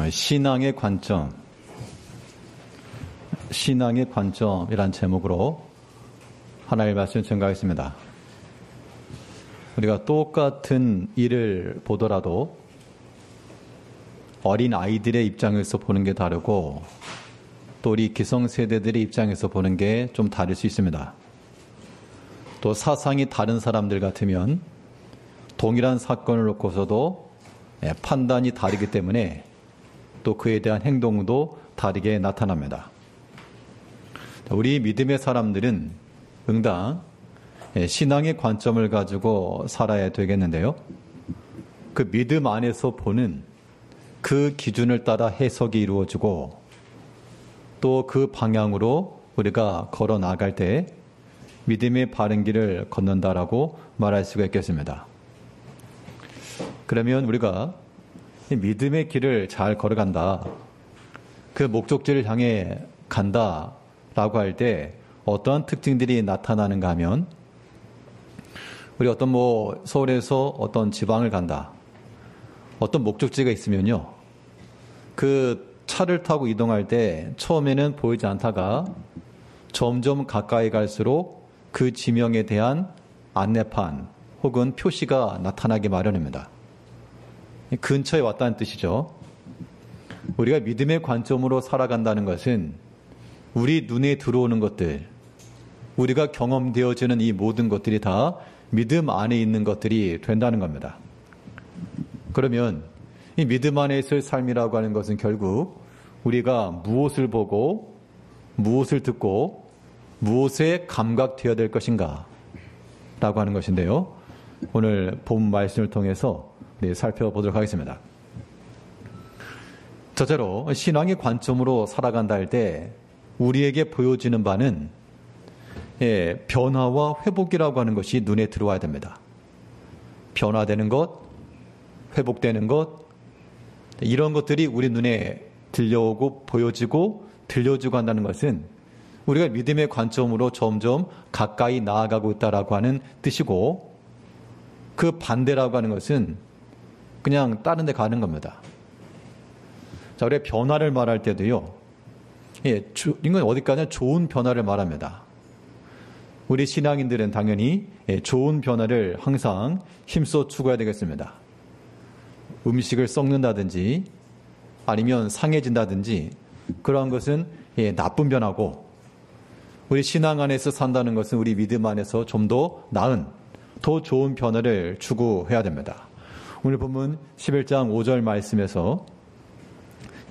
신앙의 관점, 신앙의 관점이란 제목으로 하나님의 말씀을 증거하겠습니다. 우리가 똑같은 일을 보더라도 어린 아이들의 입장에서 보는 게 다르고 또 우리 기성세대들의 입장에서 보는 게 좀 다를 수 있습니다. 또 사상이 다른 사람들 같으면 동일한 사건을 놓고서도 판단이 다르기 때문에 또 그에 대한 행동도 다르게 나타납니다. 우리 믿음의 사람들은 응당 신앙의 관점을 가지고 살아야 되겠는데요. 그 믿음 안에서 보는 그 기준을 따라 해석이 이루어지고 또 그 방향으로 우리가 걸어 나갈 때 믿음의 바른 길을 걷는다라고 말할 수가 있겠습니다. 그러면 우리가 믿음의 길을 잘 걸어간다, 그 목적지를 향해 간다라고 할 때 어떠한 특징들이 나타나는가 하면, 우리 어떤 서울에서 어떤 지방을 간다, 어떤 목적지가 있으면요, 그 차를 타고 이동할 때 처음에는 보이지 않다가 점점 가까이 갈수록 그 지명에 대한 안내판 혹은 표시가 나타나기 마련입니다. 근처에 왔다는 뜻이죠. 우리가 믿음의 관점으로 살아간다는 것은 우리 눈에 들어오는 것들, 우리가 경험되어지는 이 모든 것들이 다 믿음 안에 있는 것들이 된다는 겁니다. 그러면 이 믿음 안에 있을 삶이라고 하는 것은 결국 우리가 무엇을 보고 무엇을 듣고 무엇에 감각되어야 될 것인가 라고 하는 것인데요. 오늘 본 말씀을 통해서 살펴보도록 하겠습니다. 첫째로 신앙의 관점으로 살아간다 할 때 우리에게 보여지는 바는 변화와 회복이라고 하는 것이 눈에 들어와야 됩니다. 변화되는 것, 회복되는 것, 이런 것들이 우리 눈에 들려오고 보여지고 들려주고 한다는 것은 우리가 믿음의 관점으로 점점 가까이 나아가고 있다라고 하는 뜻이고, 그 반대라고 하는 것은 그냥 다른 데 가는 겁니다. 자, 우리가 변화를 말할 때도요, 이건 어디까지나 좋은 변화를 말합니다. 우리 신앙인들은 당연히 좋은 변화를 항상 힘써 추구해야 되겠습니다. 음식을 썩는다든지 아니면 상해진다든지 그러한 것은 나쁜 변화고, 우리 신앙 안에서 산다는 것은 우리 믿음 안에서 좀 더 나은, 더 좋은 변화를 추구해야 됩니다. 오늘 본문 11장 5절 말씀에서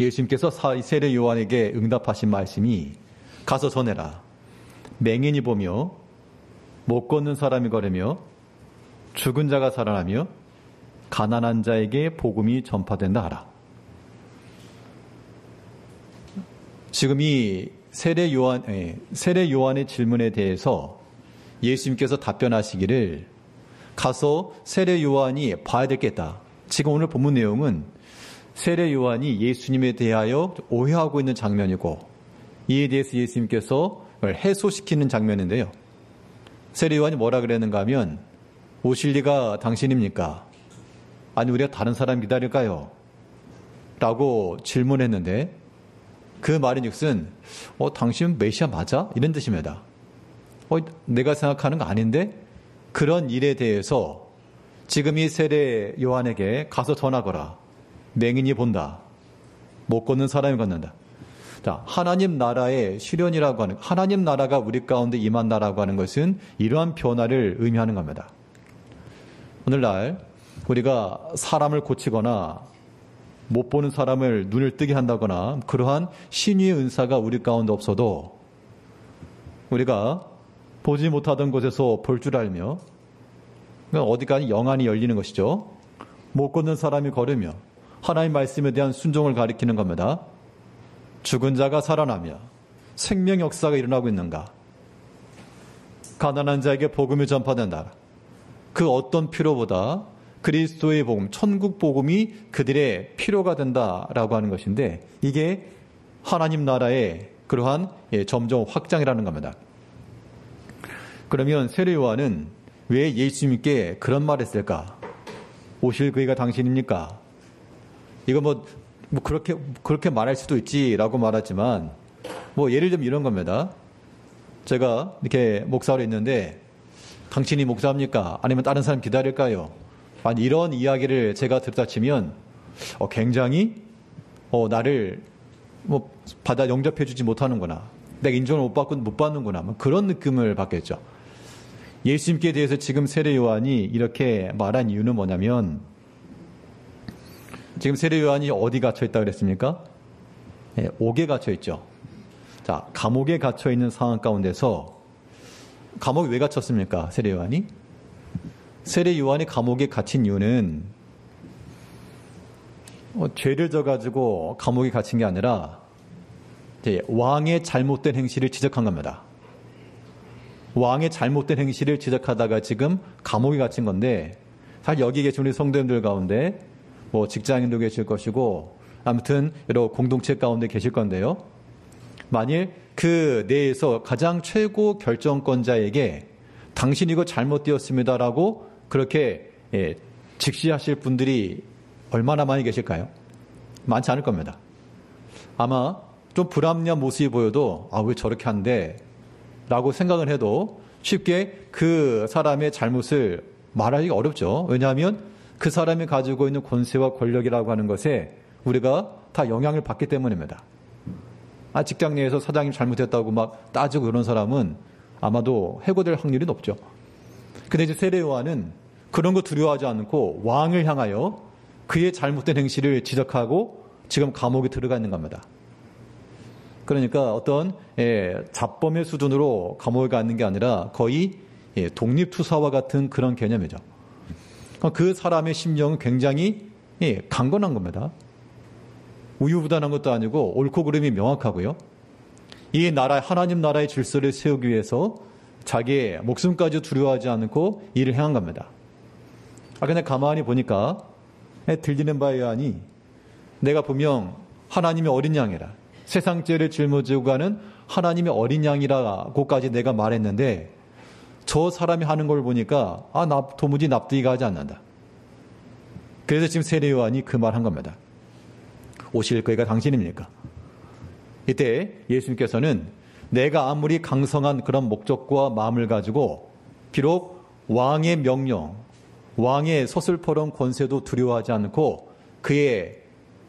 예수님께서 세례 요한에게 응답하신 말씀이, 가서 전해라. 맹인이 보며 못 걷는 사람이 걸으며 죽은 자가 살아나며 가난한 자에게 복음이 전파된다 하라. 지금 이 세례 요한의 질문에 대해서 예수님께서 답변하시기를, 가서 세례 요한이 봐야 될 게 있다. 지금 오늘 본문 내용은 세례 요한이 예수님에 대하여 오해하고 있는 장면이고, 이에 대해서 예수님께서 해소시키는 장면인데요. 세례 요한이 뭐라 그랬는가 하면, 오실 리가 당신입니까? 아니 우리가 다른 사람 기다릴까요? 라고 질문했는데, 그 말인즉슨 당신 메시아 맞아? 이런 뜻입니다. 내가 생각하는 거 아닌데? 그런 일에 대해서 지금 이 세례 요한에게 가서 전하거라. 맹인이 본다. 못 걷는 사람이 걷는다. 자, 하나님 나라의 실현이라고 하는, 하나님 나라가 우리 가운데 임한다라고 하는 것은 이러한 변화를 의미하는 겁니다. 오늘날 우리가 사람을 고치거나 못 보는 사람을 눈을 뜨게 한다거나 그러한 신유의 은사가 우리 가운데 없어도 우리가 보지 못하던 곳에서 볼 줄 알며, 어디까지 영안이 열리는 것이죠. 못 걷는 사람이 걸으며 하나님 말씀에 대한 순종을 가리키는 겁니다. 죽은 자가 살아나며 생명 역사가 일어나고 있는가. 가난한 자에게 복음이 전파된다. 그 어떤 필요보다 그리스도의 복음, 천국 복음이 그들의 필요가 된다라고 하는 것인데, 이게 하나님 나라의 그러한 점점 확장이라는 겁니다. 그러면 세례 요한은 왜 예수님께 그런 말을 했을까? 오실 그이가 당신입니까? 이거 뭐 그렇게 말할 수도 있지라고 말하지만, 뭐 예를 들면 이런 겁니다. 제가 이렇게 목사로 있는데 당신이 목사입니까? 아니면 다른 사람 기다릴까요? 아니, 이런 이야기를 제가 듣다 치면 굉장히 나를 뭐 받아 영접해주지 못하는구나. 내가 인정을 못 받는구나. 뭐 그런 느낌을 받겠죠. 예수님께 대해서 지금 세례 요한이 이렇게 말한 이유는 뭐냐면, 지금 세례 요한이 어디 갇혀 있다 그랬습니까? 네, 옥에 갇혀 있죠. 자, 감옥에 갇혀 있는 상황 가운데서, 감옥에 왜 갇혔습니까? 세례 요한이? 세례 요한이 감옥에 갇힌 이유는 죄를 져가지고 감옥에 갇힌 게 아니라 왕의 잘못된 행실을 지적한 겁니다. 왕의 잘못된 행실을 지적하다가 지금 감옥에 갇힌 건데, 사실 여기 계신 우리 성도님들 가운데 뭐 직장인도 계실 것이고 아무튼 여러 공동체 가운데 계실 건데요. 만일 그 내에서 가장 최고 결정권자에게 당신 이거 잘못되었습니다라고 그렇게 직시하실 분들이 얼마나 많이 계실까요? 많지 않을 겁니다. 아마 좀 불합리한 모습이 보여도 왜 저렇게 한대? 라고 생각을 해도 쉽게 그 사람의 잘못을 말하기가 어렵죠. 왜냐하면 그 사람이 가지고 있는 권세와 권력이라고 하는 것에 우리가 다 영향을 받기 때문입니다. 직장 내에서 사장님 잘못했다고 막 따지고 그런 사람은 아마도 해고될 확률이 높죠. 근데 이제 세례 요한은 그런 거 두려워하지 않고 왕을 향하여 그의 잘못된 행실을 지적하고 지금 감옥에 들어가 있는 겁니다. 그러니까 어떤 잡범의 수준으로 감옥에 가는 게 아니라 거의 독립투사와 같은 그런 개념이죠. 그 사람의 심령은 굉장히 강건한 겁니다. 우유부단한 것도 아니고 옳고 그름이 명확하고요. 이 나라, 하나님 나라의 질서를 세우기 위해서 자기의 목숨까지 두려워하지 않고 일을 행한 겁니다. 근데 가만히 보니까 들리는 바에 의하니 내가 분명 하나님의 어린 양이라, 세상 죄를 짊어지고 가는 하나님의 어린 양이라고까지 내가 말했는데 저 사람이 하는 걸 보니까 나 도무지 납득이 가지 않는다. 그래서 지금 세례 요한이 그 말 한 겁니다. 오실 거가 당신입니까? 이때 예수님께서는 내가 아무리 강성한 그런 목적과 마음을 가지고 비록 왕의 명령, 왕의 서슬퍼런 권세도 두려워하지 않고 그의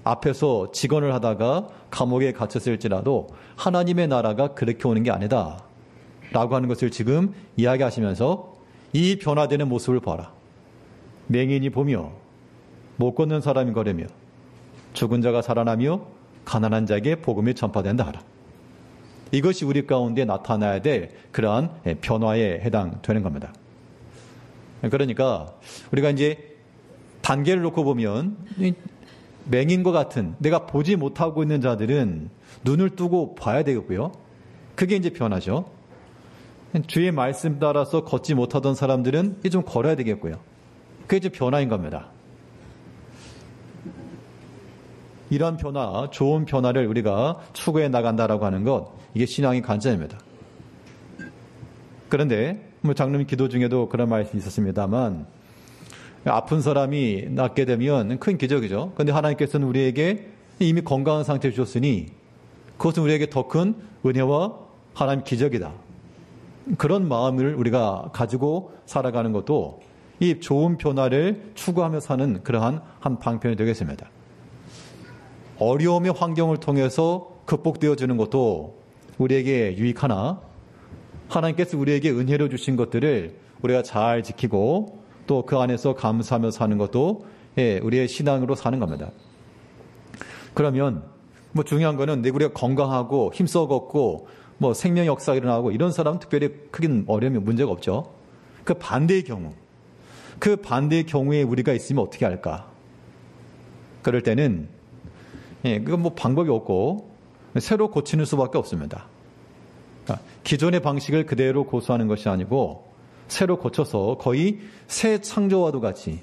앞에서 직언을 하다가 감옥에 갇혔을지라도 하나님의 나라가 그렇게 오는 게 아니다 라고 하는 것을 지금 이야기하시면서 이 변화되는 모습을 봐라. 맹인이 보며 못 걷는 사람이 걸으며 죽은 자가 살아나며 가난한 자에게 복음이 전파된다 하라. 이것이 우리 가운데 나타나야 될 그러한 변화에 해당되는 겁니다. 그러니까 우리가 이제 단계를 놓고 보면 맹인과 같은 내가 보지 못하고 있는 자들은 눈을 뜨고 봐야 되겠고요. 그게 이제 변화죠. 주의 말씀 따라서 걷지 못하던 사람들은 이제 좀 걸어야 되겠고요. 그게 이제 변화인 겁니다. 이런 변화, 좋은 변화를 우리가 추구해 나간다라고 하는 것, 이게 신앙의 관점입니다. 그런데 장로님 기도 중에도 그런 말씀이 있었습니다만 아픈 사람이 낫게 되면 큰 기적이죠. 그런데 하나님께서는 우리에게 이미 건강한 상태를 주셨으니 그것은 우리에게 더 큰 은혜와 하나님 기적이다. 그런 마음을 우리가 가지고 살아가는 것도 이 좋은 변화를 추구하며 사는 그러한 한 방편이 되겠습니다. 어려움의 환경을 통해서 극복되어지는 것도 우리에게 유익하나 하나님께서 우리에게 은혜로 주신 것들을 우리가 잘 지키고 또 그 안에서 감사하며 사는 것도 우리의 신앙으로 사는 겁니다. 그러면 중요한 거는 우리가 건강하고 힘써 걷고 생명 역사가 일어나고 이런 사람은 특별히 크긴 어려움이 문제가 없죠. 그 반대의 경우에 우리가 있으면 어떻게 할까? 그럴 때는 그건 방법이 없고 새로 고치는 수밖에 없습니다. 기존의 방식을 그대로 고수하는 것이 아니고 새로 고쳐서 거의 새 창조와도 같이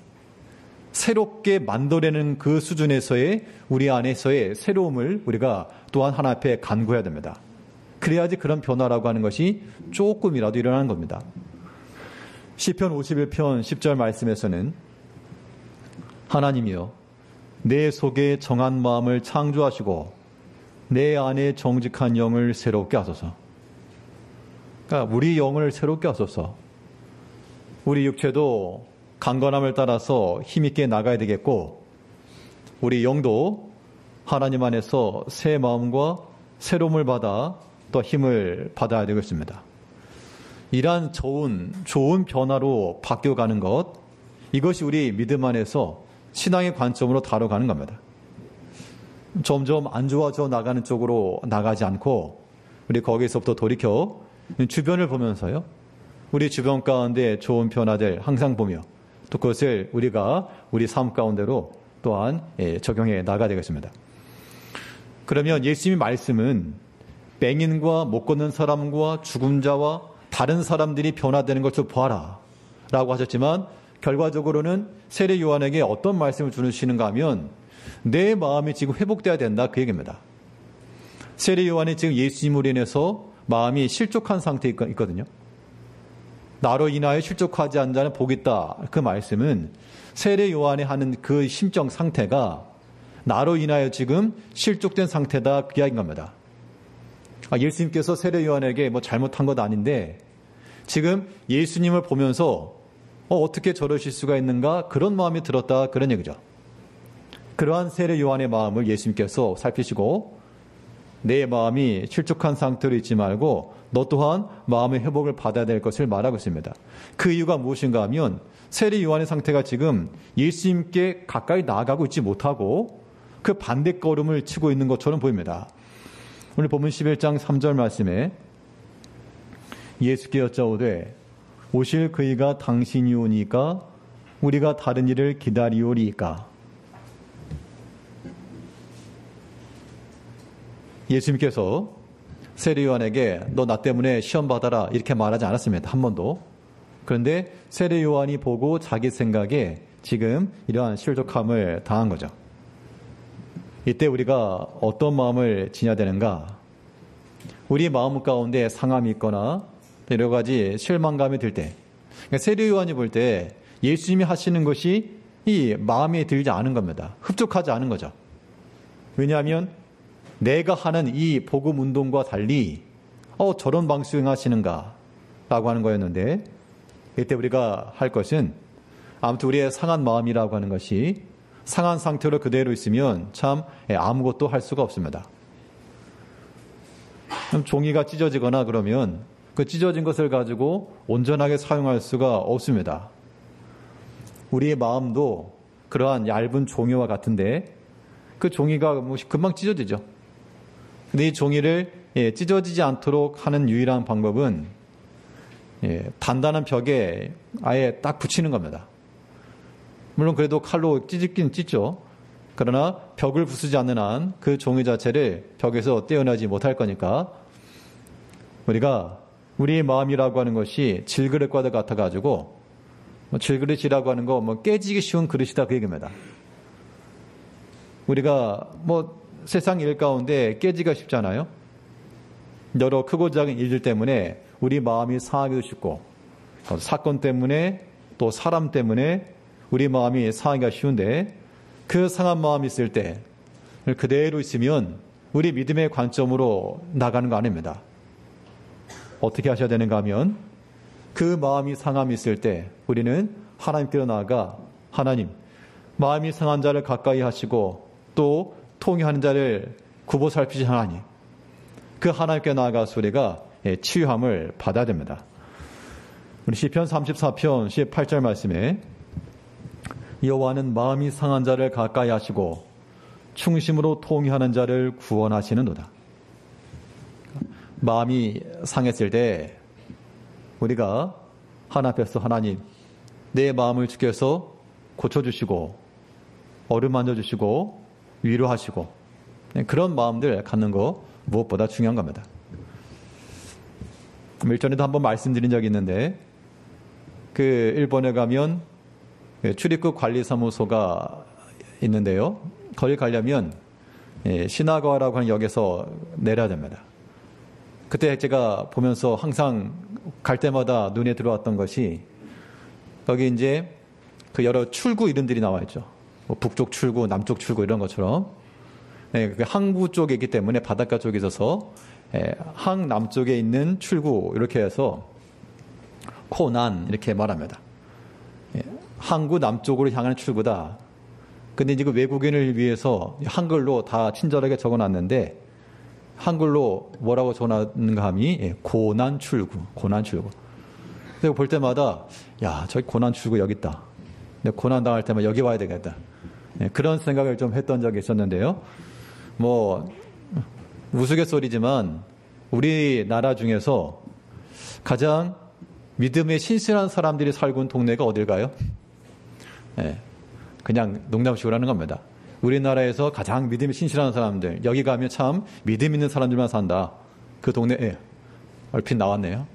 새롭게 만들어내는 그 수준에서의 우리 안에서의 새로움을 우리가 또한 하나 앞에 간구해야 됩니다. 그래야지 그런 변화라고 하는 것이 조금이라도 일어나는 겁니다. 시편 51편 10절 말씀에서는 하나님이여 내 속에 정한 마음을 창조하시고 내 안에 정직한 영을 새롭게 하소서. 그러니까 우리 영을 새롭게 하소서. 우리 육체도 강건함을 따라서 힘있게 나가야 되겠고 우리 영도 하나님 안에서 새 마음과 새로움을 받아 또 힘을 받아야 되겠습니다. 이러한 좋은 변화로 바뀌어가는 것, 이것이 우리 믿음 안에서 신앙의 관점으로 다뤄가는 겁니다. 점점 안 좋아져 나가는 쪽으로 나가지 않고 우리 거기서부터 돌이켜 주변을 보면서요. 우리 주변 가운데 좋은 변화들 항상 보며 또 그것을 우리가 우리 삶 가운데로 또한 적용해 나가야 되겠습니다. 그러면 예수님의 말씀은 맹인과 못 걷는 사람과 죽은 자와 다른 사람들이 변화되는 것을 보아라 라고 하셨지만 결과적으로는 세례 요한에게 어떤 말씀을 주시는가 하면 내 마음이 지금 회복돼야 된다 그 얘기입니다. 세례 요한이 지금 예수님으로 인해서 마음이 실족한 상태에 있거든요. 나로 인하여 실족하지 않은 자는 복이 있다. 그 말씀은 세례 요한이 하는 그 심정 상태가 나로 인하여 지금 실족된 상태다 그 이야기인 겁니다. 예수님께서 세례 요한에게 뭐 잘못한 것 아닌데 지금 예수님을 보면서 어떻게 저러실 수가 있는가 그런 마음이 들었다 그런 얘기죠. 그러한 세례 요한의 마음을 예수님께서 살피시고 내 마음이 실족한 상태로 있지 말고 너 또한 마음의 회복을 받아야 될 것을 말하고 있습니다. 그 이유가 무엇인가 하면 세례 요한의 상태가 지금 예수님께 가까이 나아가고 있지 못하고 그 반대 걸음을 치고 있는 것처럼 보입니다. 오늘 본문 11장 3절 말씀에 예수께 여짜오되 오실 그이가 당신이 오니까 우리가 다른 일을 기다리오리이까. 예수님께서 세례 요한에게 너 나 때문에 시험 받아라 이렇게 말하지 않았습니다. 한 번도. 그런데 세례 요한이 보고 자기 생각에 지금 이러한 실족함을 당한 거죠. 이때 우리가 어떤 마음을 지녀야 되는가? 우리 마음 가운데 상함이 있거나 여러 가지 실망감이 들 때, 그러니까 세례 요한이 볼 때 예수님이 하시는 것이 이 마음에 들지 않은 겁니다. 흡족하지 않은 거죠. 왜냐하면 내가 하는 이 복음 운동과 달리 저런 방식을 하시는가 라고 하는 거였는데 이때 우리가 할 것은 아무튼 우리의 상한 마음이라고 하는 것이 상한 상태로 그대로 있으면 참 아무것도 할 수가 없습니다. 종이가 찢어지거나 그러면 그 찢어진 것을 가지고 온전하게 사용할 수가 없습니다. 우리의 마음도 그러한 얇은 종이와 같은데 그 종이가 금방 찢어지죠. 근데 이 종이를 찢어지지 않도록 하는 유일한 방법은 단단한 벽에 아예 딱 붙이는 겁니다. 물론 그래도 칼로 찢긴 찢죠. 그러나 벽을 부수지 않는 한 그 종이 자체를 벽에서 떼어내지 못할 거니까 우리가 우리의 마음이라고 하는 것이 질그릇과 같아가지고 질그릇이라고 하는 거 깨지기 쉬운 그릇이다 그 얘기입니다. 우리가 세상 일 가운데 깨지기가 쉽잖아요. 여러 크고 작은 일들 때문에 우리 마음이 상하기도 쉽고 사건 때문에 또 사람 때문에 우리 마음이 상하기가 쉬운데 그 상한 마음이 있을 때 그대로 있으면 우리 믿음의 관점으로 나가는 거 아닙니다. 어떻게 하셔야 되는가 하면 그 마음이 상함이 있을 때 우리는 하나님께로 나아가 하나님 마음이 상한 자를 가까이 하시고 또 통회하는 자를 굽어 살피시 하나님 그 하나님께 나아가서 우리가 치유함을 받아야 됩니다. 우리 시편 34편 18절 말씀에 여호와는 마음이 상한 자를 가까이 하시고 충심으로 통회하는 자를 구원하시는도다. 마음이 상했을 때 우리가 하나님 앞에서 하나님 내 마음을 주께서 고쳐주시고 어루만져 주시고 위로하시고 그런 마음들 갖는 거 무엇보다 중요한 겁니다. 일전에도 한번 말씀드린 적이 있는데 그 일본에 가면 출입국 관리사무소가 있는데요. 거기 가려면 시나가와라고 하는 역에서 내려야 됩니다. 그때 제가 보면서 항상 갈 때마다 눈에 들어왔던 것이 거기 이제 그 여러 출구 이름들이 나와 있죠. 뭐 북쪽 출구, 남쪽 출구 이런 것처럼 항구 쪽에 있기 때문에 바닷가 쪽에 있어서 항 남쪽에 있는 출구 이렇게 해서 코난 이렇게 말합니다. 항구 남쪽으로 향하는 출구다. 근데 이제 그 외국인을 위해서 한글로 다 친절하게 적어놨는데 한글로 뭐라고 적어놨는가 하니 고난 출구, 고난 출구. 그래서 볼 때마다 야 저기 고난 출구 여기 있다. 근데 고난 당할 때만 여기 와야 되겠다. 그런 생각을 좀 했던 적이 있었는데요. 뭐 우스갯소리지만 우리나라 중에서 가장 믿음에 신실한 사람들이 살고 있는 동네가 어딜까요? 그냥 농담식으로 하는 겁니다. 우리나라에서 가장 믿음이 신실한 사람들, 여기 가면 참 믿음 있는 사람들만 산다. 그 동네, 얼핏 나왔네요.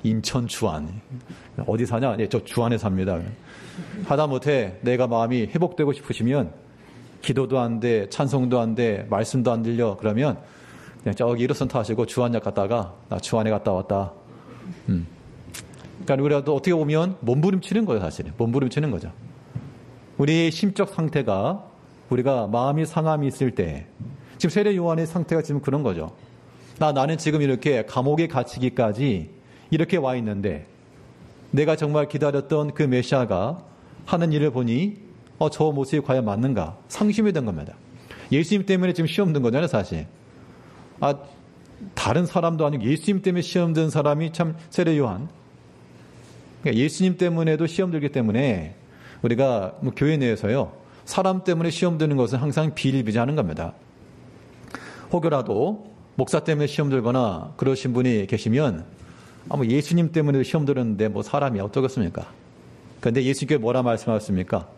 인천 주안. 어디 사냐? 저 주안에 삽니다. 하다못해 내가 마음이 회복되고 싶으시면 기도도 안 돼, 찬송도 안 돼, 말씀도 안 들려. 그러면 그냥 저기 1호선 타시고 주안역 갔다가 나 주안에 갔다 왔다. 그러니까 우리가 또 어떻게 보면 몸부림치는 거예요, 사실은. 몸부림치는 거죠. 우리의 심적 상태가 우리가 마음이 상함이 있을 때 지금 세례 요한의 상태가 지금 그런 거죠. 나는 지금 이렇게 감옥에 갇히기까지 이렇게 와 있는데 내가 정말 기다렸던 그 메시아가 하는 일을 보니 저 모습이 과연 맞는가 상심이 된 겁니다. 예수님 때문에 지금 시험 든 거잖아요, 사실. 다른 사람도 아니고 예수님 때문에 시험 든 사람이 참 세례 요한. 그러니까 예수님 때문에도 시험 들기 때문에 우리가 뭐 교회 내에서요 사람 때문에 시험 드는 것은 항상 비일비재하는 겁니다. 혹여라도 목사 때문에 시험 들거나 그러신 분이 계시면 뭐 예수님 때문에 시험 들었는데 뭐 사람이 어쩌겠습니까? 그런데 예수님께 뭐라 말씀하셨습니까?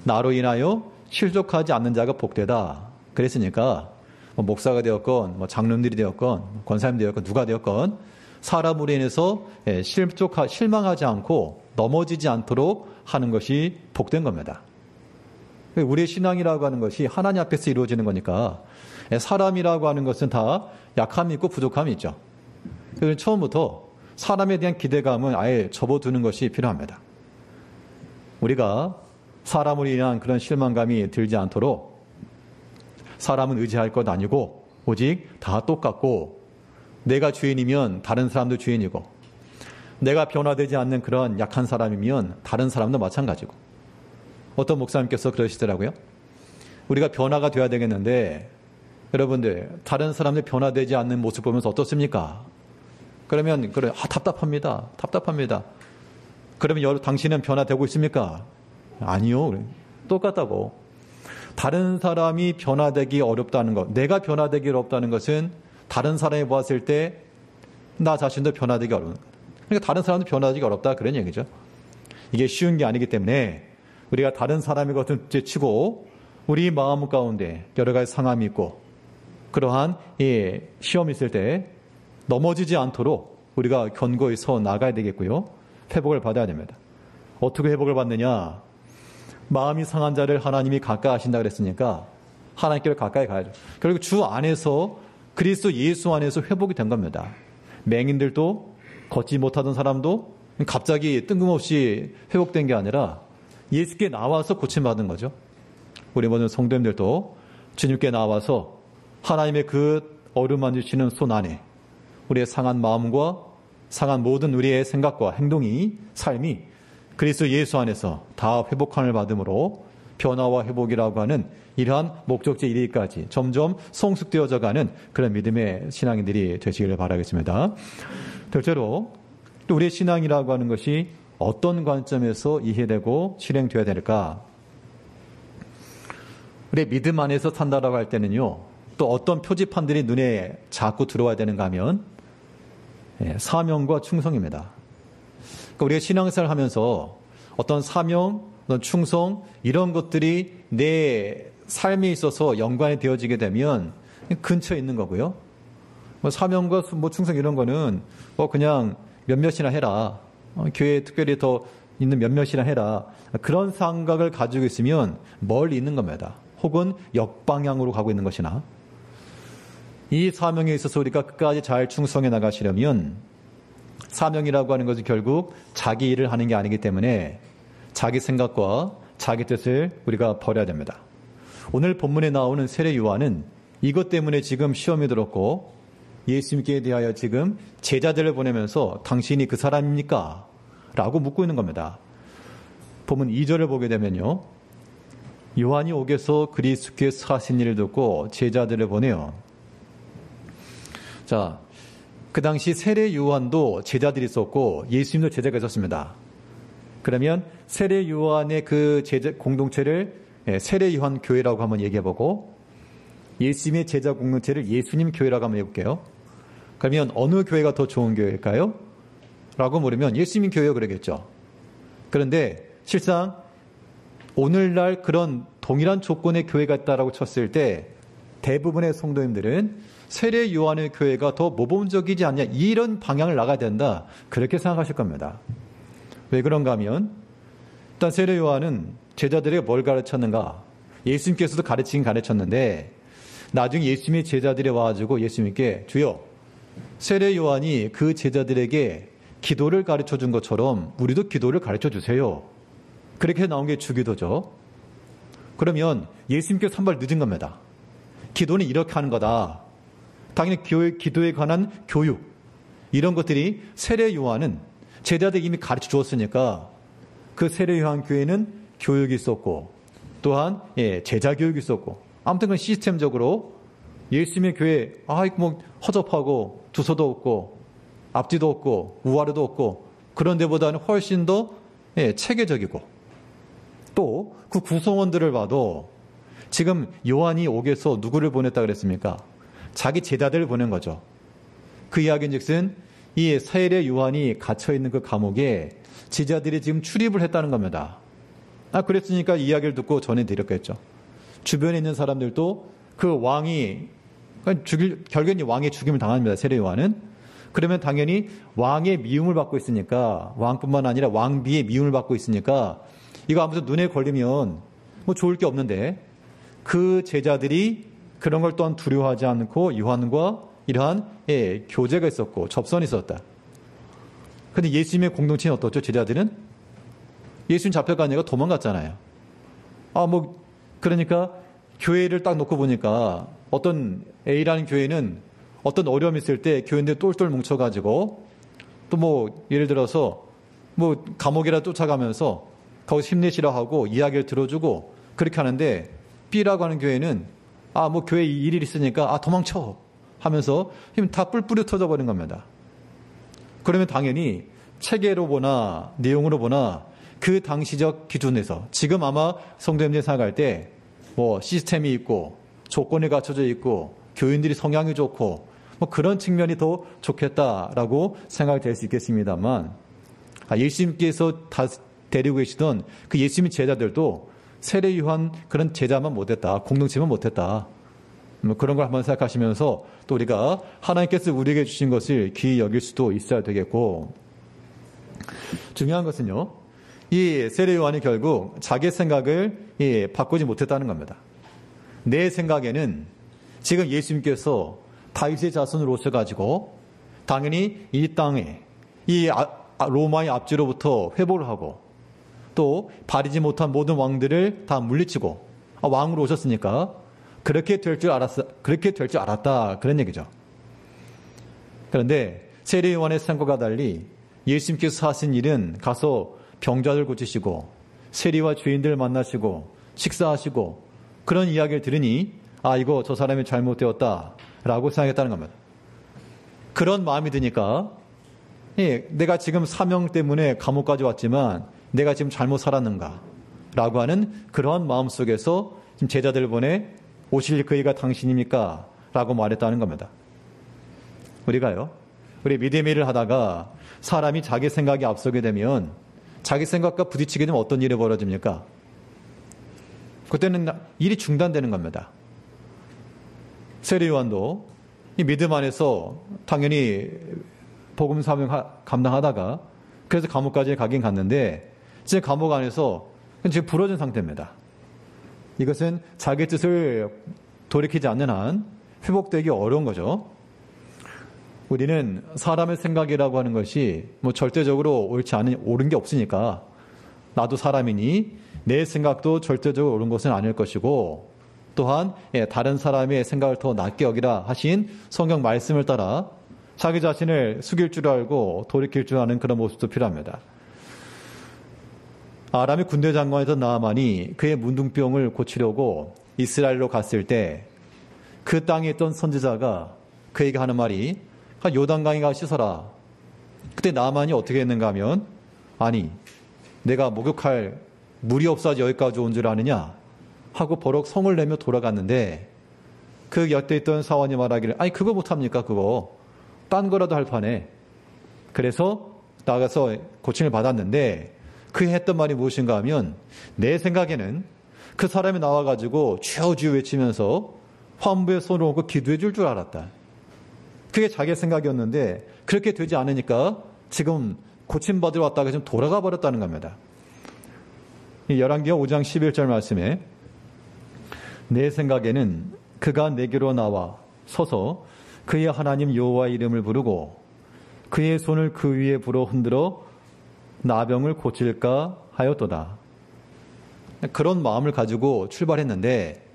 나로 인하여 실족하지 않는 자가 복되다. 그랬으니까 뭐 목사가 되었건 뭐 장로님들이 되었건 권사님 되었건 누가 되었건 사람으로 인해서 실망하지 않고 넘어지지 않도록 하는 것이 복된 겁니다. 우리의 신앙이라고 하는 것이 하나님 앞에서 이루어지는 거니까 사람이라고 하는 것은 다 약함이 있고 부족함이 있죠. 그래서 처음부터 사람에 대한 기대감은 아예 접어두는 것이 필요합니다. 우리가 사람으로 인한 그런 실망감이 들지 않도록 사람은 의지할 것 아니고 오직 다 똑같고 내가 주인이면 다른 사람도 주인이고 내가 변화되지 않는 그런 약한 사람이면 다른 사람도 마찬가지고 어떤 목사님께서 그러시더라고요. 우리가 변화가 돼야 되겠는데 여러분들 다른 사람들 변화되지 않는 모습 보면서 어떻습니까? 그러면 그래 답답합니다. 답답합니다. 그러면 당신은 변화되고 있습니까? 아니요. 똑같다고. 다른 사람이 변화되기 어렵다는 것, 내가 변화되기 어렵다는 것은 다른 사람이 보았을 때 나 자신도 변화되기 어려운 것. 그러니까 다른 사람도 변화되기 어렵다 그런 얘기죠. 이게 쉬운 게 아니기 때문에 우리가 다른 사람의 것을 제치고 우리 마음 가운데 여러 가지 상함이 있고 그러한 시험이 있을 때 넘어지지 않도록 우리가 견고히 서 나가야 되겠고요. 회복을 받아야 됩니다. 어떻게 회복을 받느냐? 마음이 상한 자를 하나님이 가까이 하신다 그랬으니까 하나님께 가까이 가야죠. 그리고 주 안에서 그리스도 예수 안에서 회복이 된 겁니다. 맹인들도 걷지 못하던 사람도 갑자기 뜬금없이 회복된 게 아니라 예수께 나와서 고침받은 거죠. 우리 모든 성도님들도 주님께 나와서 하나님의 그 어루만지시는 손 안에 우리의 상한 마음과 상한 모든 우리의 생각과 행동이 삶이 그리스도 예수 안에서 다 회복함을 받음으로 변화와 회복이라고 하는 이러한 목적지 이르기까지 점점 성숙되어져 가는 그런 믿음의 신앙인들이 되시기를 바라겠습니다. 둘째로 또 우리의 신앙이라고 하는 것이 어떤 관점에서 이해되고 실행되어야 될까? 우리의 믿음 안에서 산다라고 할 때는요. 또 어떤 표지판들이 눈에 자꾸 들어와야 되는가 하면 사명과 충성입니다. 그러니까 우리가 신앙생활을 하면서 어떤 사명, 어떤 충성 이런 것들이 내 삶에 있어서 연관이 되어지게 되면 근처에 있는 거고요. 뭐 사명과 뭐 충성 이런 거는 그냥 몇몇이나 해라. 교회에 특별히 더 있는 몇몇이나 해라. 그런 생각을 가지고 있으면 멀리 있는 겁니다. 혹은 역방향으로 가고 있는 것이나 이 사명에 있어서 우리가 끝까지 잘 충성해 나가시려면 사명이라고 하는 것은 결국 자기 일을 하는 게 아니기 때문에 자기 생각과 자기 뜻을 우리가 버려야 됩니다. 오늘 본문에 나오는 세례 요한은 이것 때문에 지금 시험이 들었고 예수님께 대하여 지금 제자들을 보내면서 당신이 그 사람입니까? 라고 묻고 있는 겁니다. 본문 2절을 보게 되면요. 요한이 옥에서 그리스도께서 하신 일을 듣고 제자들을 보내요. 자, 그 당시 세례 요한도 제자들이 있었고 예수님도 제자가 있었습니다. 그러면 세례 요한의 그 제자 공동체를 세례 요한 교회라고 한번 얘기해보고 예수님의 제자 공동체를 예수님 교회라고 한번 해볼게요. 그러면 어느 교회가 더 좋은 교회일까요? 라고 물으면 예수님 교회가 그러겠죠. 그런데 실상 오늘날 그런 동일한 조건의 교회가 있다라고 쳤을 때 대부분의 성도님들은 세례 요한의 교회가 더 모범적이지 않냐 이런 방향을 나가야 된다 그렇게 생각하실 겁니다. 왜 그런가 하면 일단 세례 요한은 제자들에게 뭘 가르쳤는가? 예수님께서도 가르치긴 가르쳤는데 나중에 예수님의 제자들이 와가지고 예수님께 주여 세례 요한이 그 제자들에게 기도를 가르쳐 준 것처럼 우리도 기도를 가르쳐 주세요. 그렇게 나온 게 주기도죠. 그러면 예수님께서 한 발 늦은 겁니다. 기도는 이렇게 하는 거다. 당연히 기도에 관한 교육 이런 것들이 세례 요한은 제자들이 이미 가르쳐 주었으니까 그 세례 요한 교회는 교육이 있었고 또한 제자 교육이 있었고 아무튼 그 시스템적으로 예수님의 교회 뭐 허접하고 두서도 없고 앞뒤도 없고 우아래도 없고 그런 데보다는 훨씬 더 체계적이고 또 그 구성원들을 봐도 지금 요한이 옥에서 누구를 보냈다 그랬습니까? 자기 제자들을 보낸 거죠. 그 이야기인즉슨 이 세례 요한이 갇혀있는 그 감옥에 제자들이 지금 출입을 했다는 겁니다. 그랬으니까 이야기를 듣고 전해드렸겠죠. 주변에 있는 사람들도 그 왕이 결국엔 왕의 죽임을 당합니다. 세례 요한은. 그러면 당연히 왕의 미움을 받고 있으니까 왕뿐만 아니라 왕비의 미움을 받고 있으니까 이거 아무튼 눈에 걸리면 뭐 좋을 게 없는데 그 제자들이 그런 걸 또한 두려워하지 않고 요한과 이러한 교제가 있었고 접선이 있었다. 그런데 예수님의 공동체는 어떻죠? 제자들은 예수님 잡혀가니까 도망갔잖아요. 그러니까 교회를 딱 놓고 보니까 어떤 A라는 교회는 어떤 어려움이 있을 때 교인들 똘똘 뭉쳐가지고 또 예를 들어서 감옥이라 쫓아가면서 거기서 힘내시라 하고 이야기를 들어주고 그렇게 하는데 B라고 하는 교회는 교회에 일이 있으니까 도망쳐 하면서 다 뿔뿔이 터져버린 겁니다. 그러면 당연히 체계로 보나 내용으로 보나 그 당시적 기준에서 지금 아마 성도님들이 생각할 때 시스템이 있고 조건이 갖춰져 있고 교인들이 성향이 좋고 그런 측면이 더 좋겠다라고 생각이 될 수 있겠습니다만 예수님께서 데리고 계시던 그 예수님의 제자들도 세례 요한 그런 제자만 못했다. 공동체만 못했다. 그런 걸 한번 생각하시면서 또 우리가 하나님께서 우리에게 주신 것을 귀히 여길 수도 있어야 되겠고 중요한 것은요. 이 세례 요한이 결국 자기 생각을 바꾸지 못했다는 겁니다. 내 생각에는 지금 예수님께서 다윗의 자손으로 오셔가지고 당연히 이 땅에 이 로마의 압제로부터 회복을 하고 또 바리지 못한 모든 왕들을 다 물리치고 왕으로 오셨으니까 그렇게 될 줄 알았다 그런 얘기죠. 그런데 세례 요한의 생각과 달리 예수님께서 하신 일은 가서 병자들 고치시고 세리와 죄인들 만나시고 식사하시고 그런 이야기를 들으니 이거 저 사람이 잘못되었다라고 생각했다는 겁니다. 그런 마음이 드니까 내가 지금 사명 때문에 감옥까지 왔지만 내가 지금 잘못 살았는가 라고 하는 그러한 마음 속에서 지금 제자들을 보내 오실 그이가 당신입니까? 라고 말했다는 겁니다. 우리 믿음의 일을 하다가 사람이 자기 생각이 앞서게 되면 자기 생각과 부딪히게 되면 어떤 일이 벌어집니까? 그때는 일이 중단되는 겁니다. 세례 요한도 이 믿음 안에서 당연히 복음 사명 감당하다가 그래서 감옥까지 가긴 갔는데 지금 감옥 안에서 지금 부러진 상태입니다. 이것은 자기 뜻을 돌이키지 않는 한 회복되기 어려운 거죠. 우리는 사람의 생각이라고 하는 것이 절대적으로 옳은 게 없으니까 나도 사람이니 내 생각도 절대적으로 옳은 것은 아닐 것이고 또한 다른 사람의 생각을 더 낮게 여기라 하신 성경 말씀을 따라 자기 자신을 숙일 줄 알고 돌이킬 줄 아는 그런 모습도 필요합니다. 아람의 군대 장관이던 나아만이 그의 문둥병을 고치려고 이스라엘로 갔을 때 그 땅에 있던 선지자가 그에게 하는 말이 요단강에 가 씻어라. 그때 나아만이 어떻게 했는가 하면 아니 내가 목욕할 물이 없어서 여기까지 온 줄 아느냐 하고 버럭 성을 내며 돌아갔는데 그 곁에 있던 사원이 말하기를 아니 그거 못합니까 그거 딴 거라도 할 판에 그래서 나가서 고침을 받았는데 그 했던 말이 무엇인가 하면 내 생각에는 그 사람이 나와가지고 주여 외치면서 화음부에 손을 얹고 기도해 줄 줄 알았다. 그게 자기의 생각이었는데 그렇게 되지 않으니까 지금 고침받으러 왔다가 지금 돌아가 버렸다는 겁니다. 열왕기하 5장 11절 말씀에 내 생각에는 그가 내게로 나와 서서 그의 하나님 여호와의 이름을 부르고 그의 손을 그 위에 불어 흔들어 나병을 고칠까 하였도다. 그런 마음을 가지고 출발했는데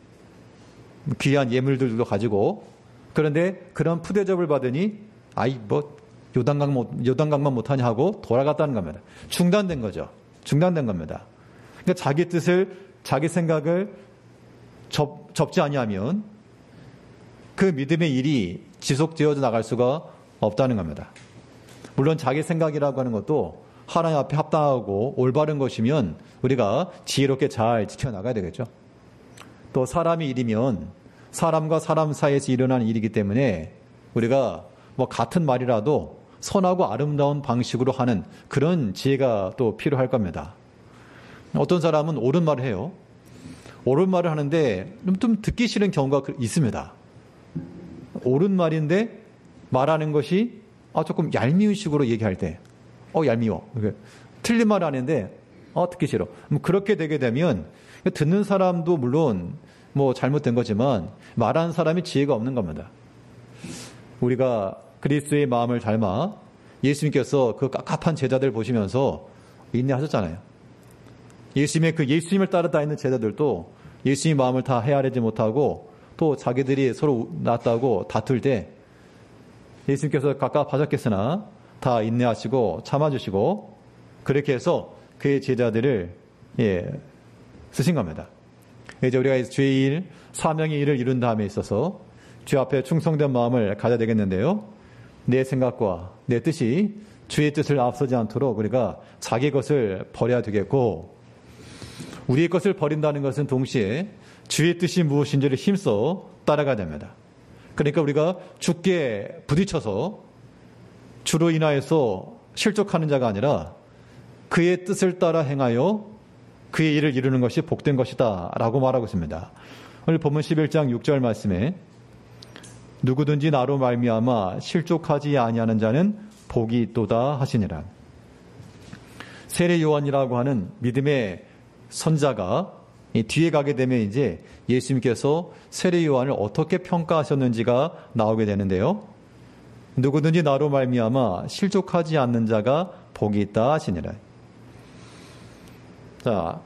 귀한 예물들도 가지고 그런데 그런 푸대접을 받으니 아이 뭐 요단강만 못하냐 하고 돌아갔다는 겁니다. 중단된 거죠. 중단된 겁니다. 그러니까 자기 뜻을 자기 생각을 접지 아니하면 그 믿음의 일이 지속되어 나갈 수가 없다는 겁니다. 물론 자기 생각이라고 하는 것도 하나님 앞에 합당하고 올바른 것이면 우리가 지혜롭게 잘 지켜나가야 되겠죠. 또 사람의 일이면 사람과 사람 사이에서 일어나는 일이기 때문에 우리가 뭐 같은 말이라도 선하고 아름다운 방식으로 하는 그런 지혜가 또 필요할 겁니다. 어떤 사람은 옳은 말을 해요. 옳은 말을 하는데 좀 듣기 싫은 경우가 있습니다. 옳은 말인데 말하는 것이 조금 얄미운 식으로 얘기할 때 얄미워. 틀린 말을 하는데 듣기 싫어. 그렇게 되게 되면 듣는 사람도 물론 뭐 잘못된 거지만 말하는 사람이 지혜가 없는 겁니다. 우리가 그리스도의 마음을 닮아 예수님께서 그 깝깝한 제자들 보시면서 인내하셨잖아요. 예수님을 따라다니는 제자들도 예수님의 마음을 다 헤아리지 못하고 또 자기들이 서로 낫다고 다툴 때 예수님께서 깝깝하셨겠으나 다 인내하시고 참아주시고 그렇게 해서 그의 제자들을 쓰신 겁니다. 이제 우리가 주의 일, 사명의 일을 이룬 다음에 있어서 주 앞에 충성된 마음을 가져야 되겠는데요. 내 생각과 내 뜻이 주의 뜻을 앞서지 않도록 우리가 자기 것을 버려야 되겠고 우리의 것을 버린다는 것은 동시에 주의 뜻이 무엇인지를 힘써 따라가야 됩니다. 그러니까 우리가 주께 부딪혀서 주로 인하여서 실족하는 자가 아니라 그의 뜻을 따라 행하여 그의 일을 이루는 것이 복된 것이다 라고 말하고 있습니다. 오늘 본문 11장 6절 말씀에 누구든지 나로 말미암아 실족하지 아니하는 자는 복이 있도다 하시니라. 세례 요한이라고 하는 믿음의 선자가 뒤에 가게 되면 이제 예수님께서 세례 요한을 어떻게 평가하셨는지가 나오게 되는데요. 누구든지 나로 말미암아 실족하지 않는 자가 복이 있다 하시니라. 자,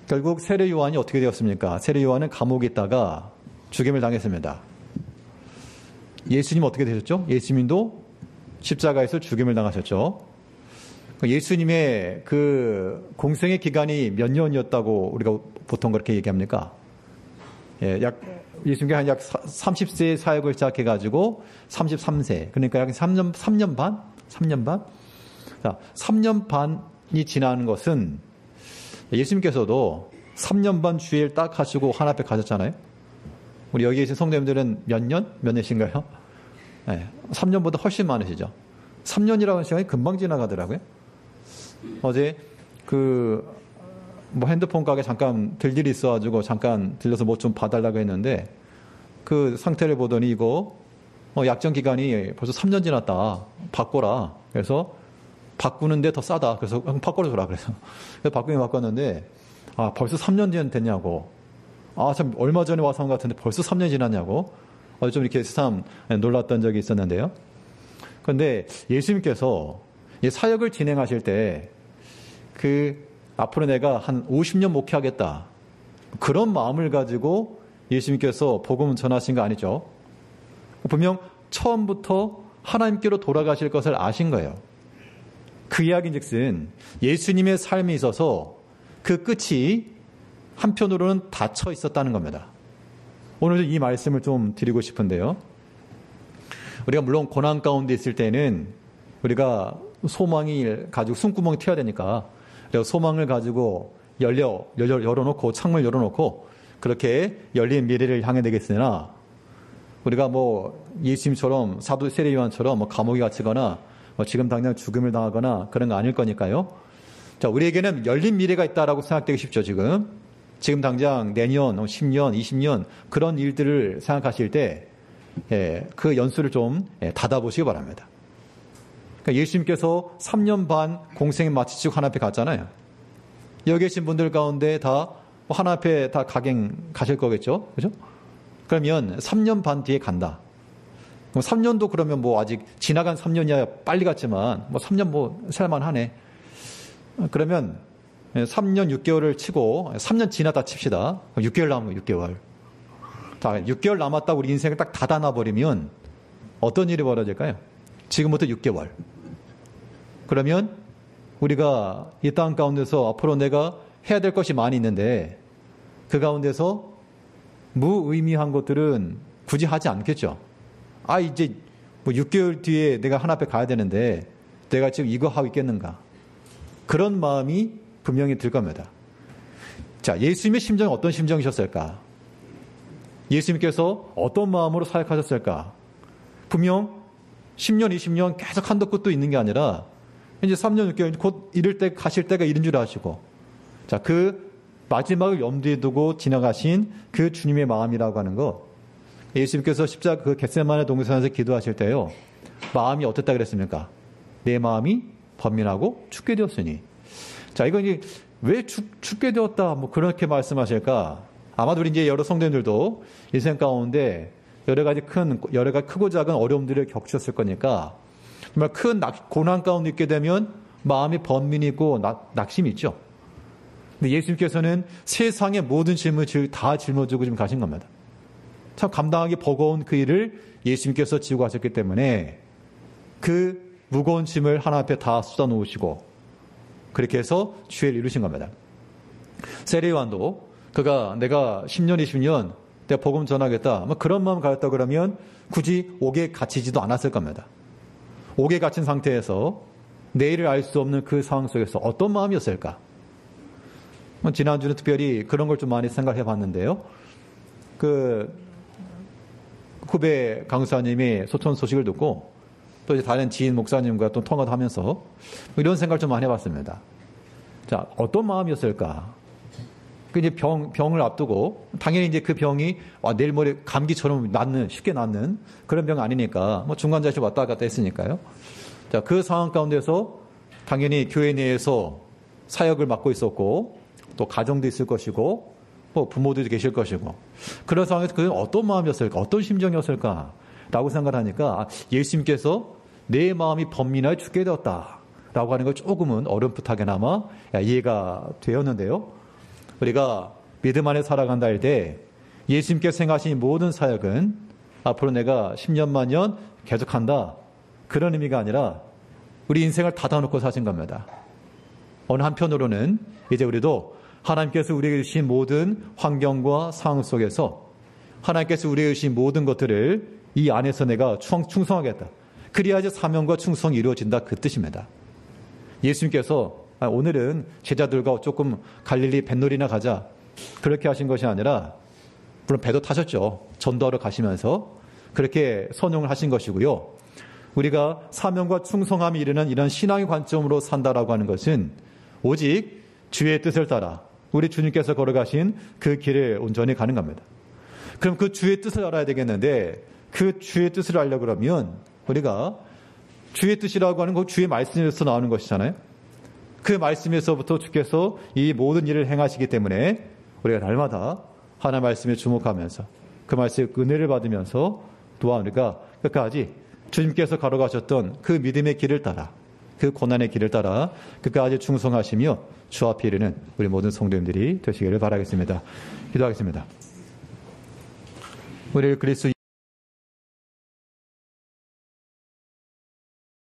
결국 세례 요한이 어떻게 되었습니까? 세례 요한은 감옥에 있다가 죽임을 당했습니다. 예수님 어떻게 되셨죠? 예수님도 십자가에서 죽임을 당하셨죠. 예수님의 그 공생의 기간이 몇 년이었다고 우리가 보통 그렇게 얘기합니까? 예수님께 약 30세에 사역을 시작해가지고 33세, 그러니까 약 3년 반? 자, 3년 반이 지나는 것은 예수님께서도 3년 반 주일 딱 하시고 하나 앞에 가셨잖아요. 우리 여기 계신 성도님들은 몇 년이신가요? 네, 3년보다 훨씬 많으시죠. 3년이라는 시간이 금방 지나가더라고요. 어제 뭐 핸드폰 가게 잠깐 들 일이 있어가지고 잠깐 들려서 뭐 좀 봐달라고 했는데 그 상태를 보더니 이거 약정 기간이 벌써 3년 지났다. 바꿔라. 그래서 바꾸는데 더 싸다. 그래서 바꿔줘라. 그래서 바꾸긴 바꿨는데 벌써 3년 됐냐고. 참 얼마 전에 와서 한 것 같은데 벌써 3년 지났냐고. 좀 이렇게 참 놀랐던 적이 있었는데요. 그런데 예수님께서 사역을 진행하실 때 그 앞으로 내가 한 50년 목회하겠다. 그런 마음을 가지고 예수님께서 복음을 전하신 거 아니죠. 분명 처음부터 하나님께로 돌아가실 것을 아신 거예요. 그 이야기인즉슨 예수님의 삶에 있어서 그 끝이 한편으로는 닫혀 있었다는 겁니다. 오늘 이 말씀을 좀 드리고 싶은데요. 우리가 물론 고난 가운데 있을 때는 우리가 소망을 가지고 숨구멍이 튀어야 되니까 소망을 가지고 열어놓고 창문을 열어놓고 그렇게 열린 미래를 향해 되겠으나 우리가 뭐 예수님처럼 사도 세례 요한처럼 뭐 감옥에 갇히거나 뭐 지금 당장 죽음을 당하거나 그런 거 아닐 거니까요. 자, 우리에게는 열린 미래가 있다라고 생각되기 쉽죠. 지금 당장 내년, 10년, 20년 그런 일들을 생각하실 때 그 연수를 좀 닫아보시기 바랍니다. 그러니까 예수님께서 3년 반 공생에 마치시고 하나님 앞에 갔잖아요. 여기 계신 분들 가운데 다 하나님 앞에 다 가실 거겠죠? 그죠? 그러면 3년 반 뒤에 간다. 3년도 그러면 뭐 아직 지나간 3년이야 빨리 갔지만 뭐 3년 뭐 살만하네. 그러면 3년 6개월을 치고 3년 지났다 칩시다. 6개월 남은 거예요. 6개월. 자, 6개월 남았다고 우리 인생을 딱 닫아놔버리면 어떤 일이 벌어질까요? 지금부터 6개월. 그러면 우리가 이 땅 가운데서 앞으로 내가 해야 될 것이 많이 있는데 그 가운데서 무의미한 것들은 굳이 하지 않겠죠. 이제 뭐 6개월 뒤에 내가 하나님 앞에 가야 되는데 내가 지금 이거 하고 있겠는가. 그런 마음이 분명히 들 겁니다. 자, 예수님의 심정이 어떤 심정이셨을까? 예수님께서 어떤 마음으로 사역하셨을까? 분명 10년, 20년 계속 한도 끝도 있는 게 아니라 이제 3년, 6개월 곧 이럴 때 가실 때가 이른 줄 아시고 자, 그 마지막을 염두에 두고 지나가신 그 주님의 마음이라고 하는 거 예수님께서 십자가 그 겟세마네 동산에서 기도하실 때요. 마음이 어땠다 그랬습니까? 내 마음이 번민하고 춥게 되었으니. 자, 이건 이제 왜 춥게 되었다 뭐 그렇게 말씀하실까? 아마도 우리 이제 여러 성도님들도 인생 가운데 여러 가지 크고 작은 어려움들을 겪으셨을 거니까 정말 큰 고난 가운데 있게 되면 마음이 번민이고 낙심이 있죠. 근데 예수님께서는 세상의 모든 짐을 다 짊어지고 지금 가신 겁니다. 참 감당하기 버거운 그 일을 예수님께서 지고 가셨기 때문에 그 무거운 짐을 하나님 앞에 다 쏟아놓으시고 그렇게 해서 주의를 이루신 겁니다. 세례 요한도 그가 내가 10년, 20년 내가 복음 전하겠다. 뭐 그런 마음 가졌다 그러면 굳이 옥에 갇히지도 않았을 겁니다. 옥에 갇힌 상태에서 내일을 알 수 없는 그 상황 속에서 어떤 마음이었을까? 지난주는 특별히 그런 걸 좀 많이 생각해 봤는데요. 그 후배 강사님이 소천 소식을 듣고 또 이제 다른 지인 목사님과 또 통화도 하면서 이런 생각을 좀 많이 해봤습니다. 자, 어떤 마음이었을까? 그 이제 병을 앞두고 당연히 이제 그 병이 내일 모레 감기처럼 쉽게 낫는 그런 병 아니니까 뭐 중간자식 왔다 갔다 했으니까요. 자, 그 상황 가운데서 당연히 교회 내에서 사역을 맡고 있었고 또 가정도 있을 것이고 뭐 부모들도 계실 것이고 그런 상황에서 그게 어떤 마음이었을까, 어떤 심정이었을까라고 생각을 하니까 예수님께서 내 마음이 번민하여 죽게 되었다라고 하는 걸 조금은 어렴풋하게나마 이해가 되었는데요. 우리가 믿음 안에 살아간다 할 때 예수님께서 행하신 모든 사역은 앞으로 내가 10년 만년 계속한다 그런 의미가 아니라 우리 인생을 닫아놓고 사신 겁니다. 어느 한편으로는 이제 우리도 하나님께서 우리에게 주신 모든 환경과 상황 속에서 하나님께서 우리에게 주신 모든 것들을 이 안에서 내가 충성하겠다. 그래야지 사명과 충성이 이루어진다 그 뜻입니다. 예수님께서 오늘은 제자들과 조금 갈릴리 뱃놀이나 가자 그렇게 하신 것이 아니라 물론 배도 타셨죠. 전도하러 가시면서 그렇게 선용을 하신 것이고요. 우리가 사명과 충성함이 이르는 이런 신앙의 관점으로 산다라고 하는 것은 오직 주의 뜻을 따라 우리 주님께서 걸어가신 그 길을 온전히 가는 겁니다. 그럼 그 주의 뜻을 알아야 되겠는데 그 주의 뜻을 알려고 그러면 우리가 주의 뜻이라고 하는 거 주의 말씀에서 나오는 것이잖아요. 그 말씀에서부터 주께서 이 모든 일을 행하시기 때문에 우리가 날마다 하나님의 말씀에 주목하면서 그 말씀의 은혜를 받으면서 또한 우리가 끝까지 주님께서 걸어가셨던 그 믿음의 길을 따라 그 고난의 길을 따라 끝까지 충성하시며 주 앞에 이르는 우리 모든 성도님들이 되시기를 바라겠습니다. 기도하겠습니다. 우리 그리스도